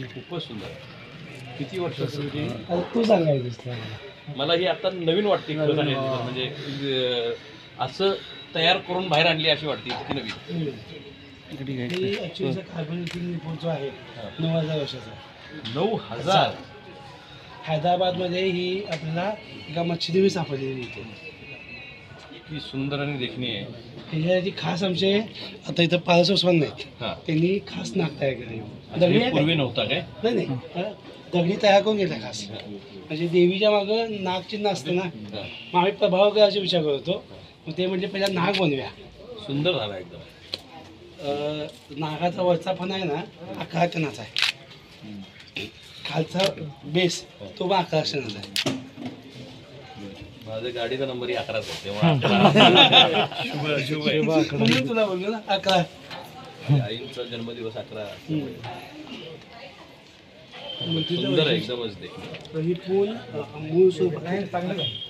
खूपच सुंदर. किती वर्षापूर्वी आता तू सांगायचं मला ही आता नवीन वाटते खरं सांगायचं म्हणजे असं तयार करून बाहेर आणली अशी वाटते इतकी नवीन. ही ॲक्च्युली कार्बन जो आहे 9,000 वर्षाचा. 9,000. हैदराबादमध्ये ही आपल्याला एका मच्छीदेवी सापडलेली इथे. इतकी सुंदर आणि देखणी आहे. ह्याच्यासाठी खास आमचे आता इथं पारसोस्वान नाहीत, हां. त्यांनी खास नाक तयार केले. अच्छा, दगडी हे आहे पूर्वी काय? नव्हता काय? नाही दगडी तयार करून घेतला खास. म्हणजे देवीच्या मागं नागचिन्ह असतं ना, मग आम्ही प्रभावकाराचा विचार करतो. मग ते म्हणजे पहिला नाग बनव्या. सुंदर झाला एकदम. नागाचा वरचा पण आहे ना 11 टनाचा आहे, खालचा बेस तो पण 11 टनाचा आहे. माझ्या गाडीचा नंबर 11 आहे तेव्हा शुभ आहे. म्हणून तुला बोललो ना 11. आईंचा जन्मदिवस 11. मग तिथं सुंदर आहे एकदमच देखणी. ही पूल मूळ स्वरूप आहे. चांगलं आहे.